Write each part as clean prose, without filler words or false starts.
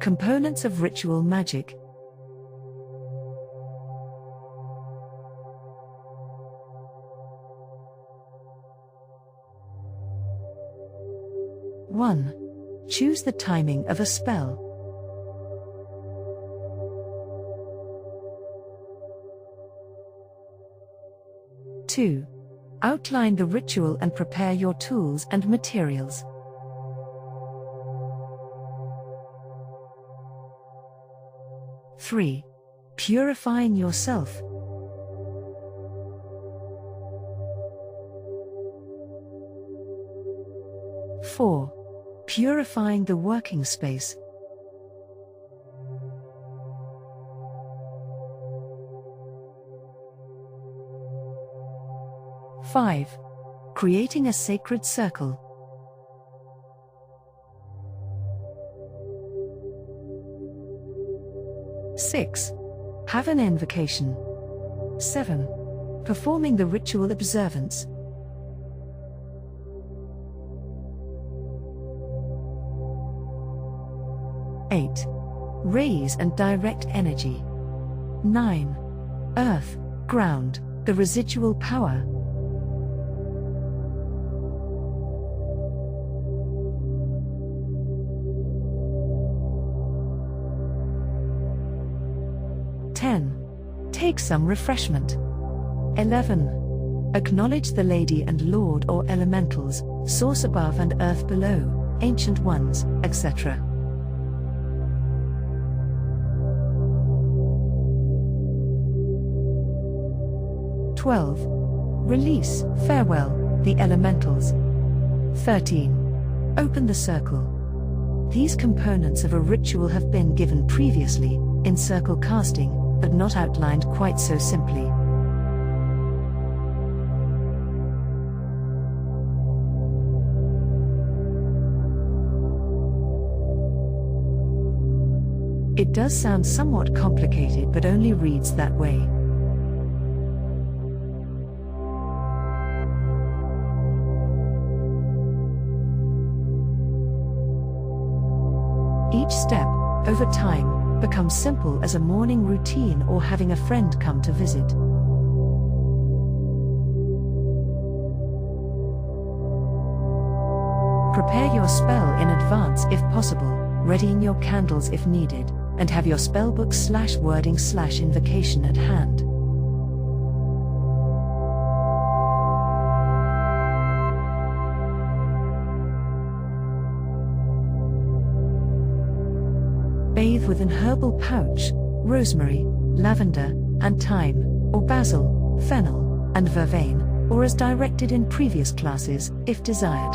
Components of ritual magic. One. Choose the timing of a spell. 2. Outline the ritual and prepare your tools and materials. 3. Purifying yourself. 4. Purifying the working space. 5. Creating a sacred circle. 6. Have an invocation. 7. Performing the ritual observance. 8. Raise and direct energy. 9. Earth, ground, the residual power. 10. Take some refreshment. 11. Acknowledge the Lady and Lord or elementals, source above and earth below, ancient ones, etc. 12. Release, farewell, the elementals. 13. Open the circle. These components of a ritual have been given previously, in circle casting, but not outlined quite so simply. It does sound somewhat complicated, but only reads that way. Each step, over time, becomes simple as a morning routine or having a friend come to visit. Prepare your spell in advance if possible, readying your candles if needed, and have your spellbook/wording/invocation at hand. Bathe with an herbal pouch, rosemary, lavender, and thyme, or basil, fennel, and vervain, or as directed in previous classes, if desired.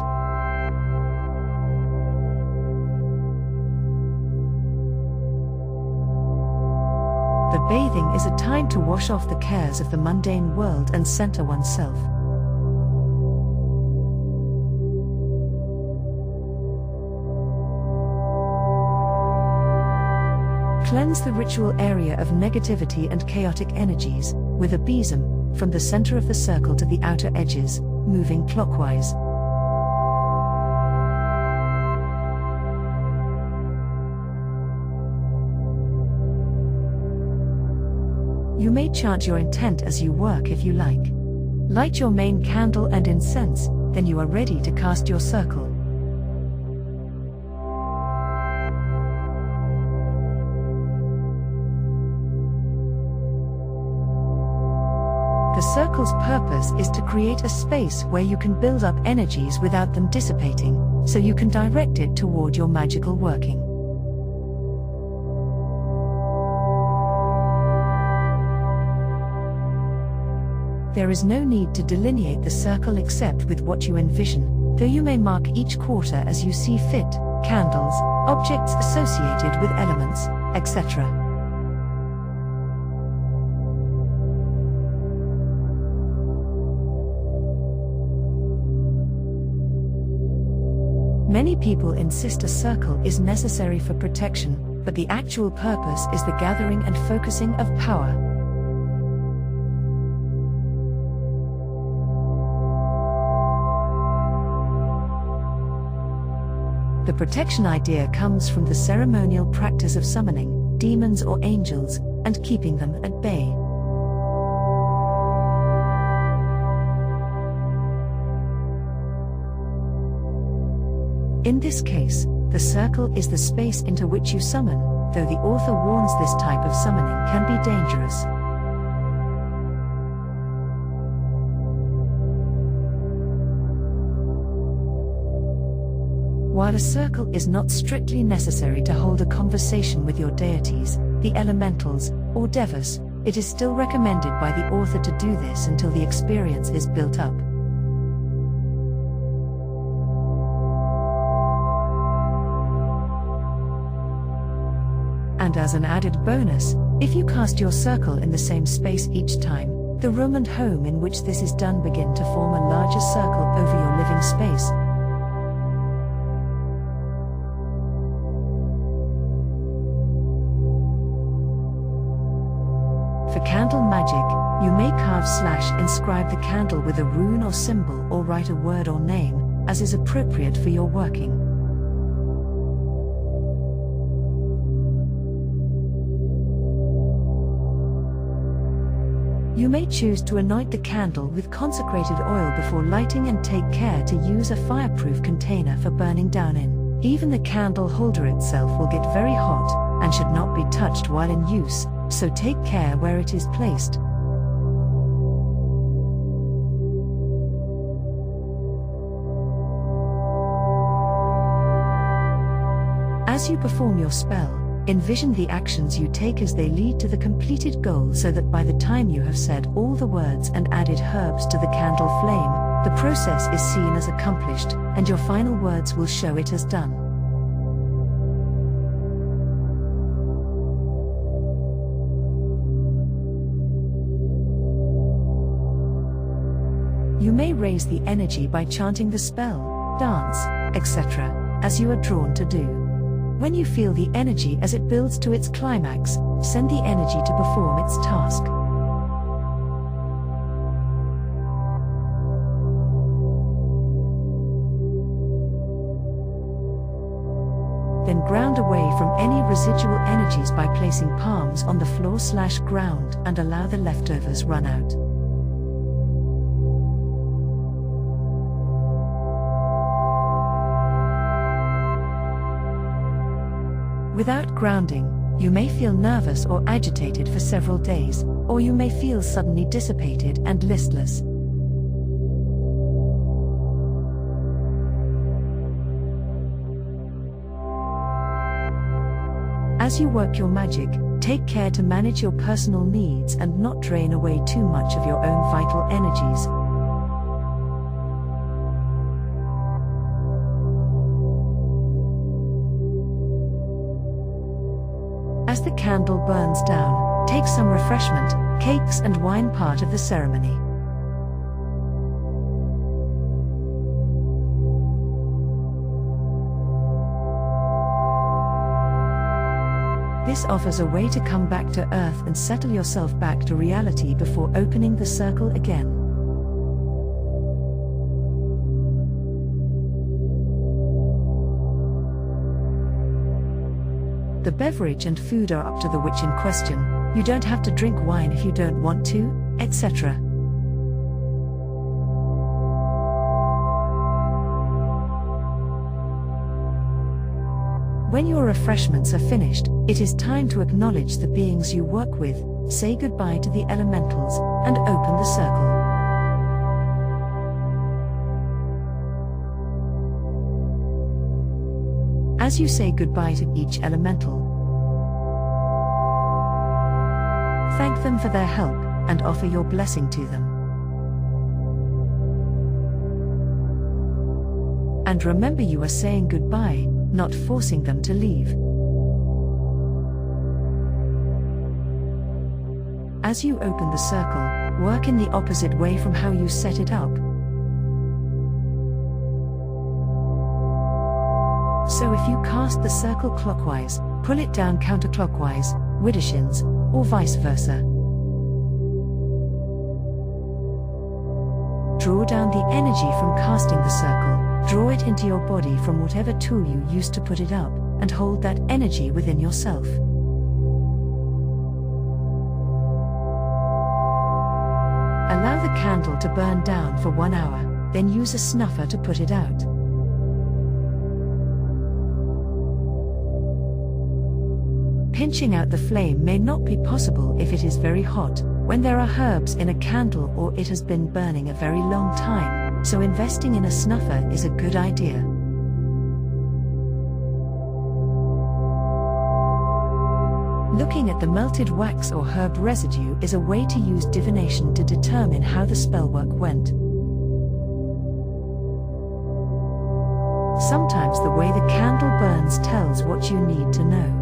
The bathing is a time to wash off the cares of the mundane world and center oneself. Cleanse the ritual area of negativity and chaotic energies, with a besom, from the center of the circle to the outer edges, moving clockwise. You may chant your intent as you work if you like. Light your main candle and incense, then you are ready to cast your circle. The circle's purpose is to create a space where you can build up energies without them dissipating, so you can direct it toward your magical working. There is no need to delineate the circle except with what you envision, though you may mark each quarter as you see fit, candles, objects associated with elements, etc. Many people insist a circle is necessary for protection, but the actual purpose is the gathering and focusing of power. The protection idea comes from the ceremonial practice of summoning demons or angels and keeping them at bay. In this case, the circle is the space into which you summon, though the author warns this type of summoning can be dangerous. While a circle is not strictly necessary to hold a conversation with your deities, the elementals, or devas, it is still recommended by the author to do this until the experience is built up. And as an added bonus, if you cast your circle in the same space each time, the room and home in which this is done begin to form a larger circle over your living space. For candle magic, you may carve/inscribe the candle with a rune or symbol or write a word or name, as is appropriate for your working. You may choose to anoint the candle with consecrated oil before lighting and take care to use a fireproof container for burning down in. Even the candle holder itself will get very hot and should not be touched while in use, so take care where it is placed. As you perform your spell, envision the actions you take as they lead to the completed goal, so that by the time you have said all the words and added herbs to the candle flame, the process is seen as accomplished, and your final words will show it as done. You may raise the energy by chanting the spell, dance, etc., as you are drawn to do. When you feel the energy as it builds to its climax, send the energy to perform its task. Then ground away from any residual energies by placing palms on the floor/ground and allow the leftovers run out. Without grounding, you may feel nervous or agitated for several days, or you may feel suddenly dissipated and listless. As you work your magic, take care to manage your personal needs and not drain away too much of your own vital energies. As the candle burns down, take some refreshment, cakes and wine part of the ceremony. This offers a way to come back to earth and settle yourself back to reality before opening the circle again. The beverage and food are up to the witch in question. You don't have to drink wine if you don't want to, etc. When your refreshments are finished, it is time to acknowledge the beings you work with, say goodbye to the elementals, and open the circle. As you say goodbye to each elemental, thank them for their help, and offer your blessing to them. And remember, you are saying goodbye, not forcing them to leave. As you open the circle, work in the opposite way from how you set it up. So if you cast the circle clockwise, pull it down counterclockwise, widdershins, or vice versa. Draw down the energy from casting the circle. Draw it into your body from whatever tool you used to put it up, and hold that energy within yourself. Allow the candle to burn down for 1 hour, then use a snuffer to put it out. Pinching out the flame may not be possible if it is very hot, when there are herbs in a candle, or it has been burning a very long time, so investing in a snuffer is a good idea. Looking at the melted wax or herb residue is a way to use divination to determine how the spellwork went. Sometimes the way the candle burns tells what you need to know.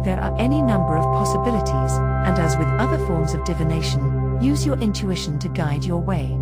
There are any number of possibilities, and as with other forms of divination, use your intuition to guide your way.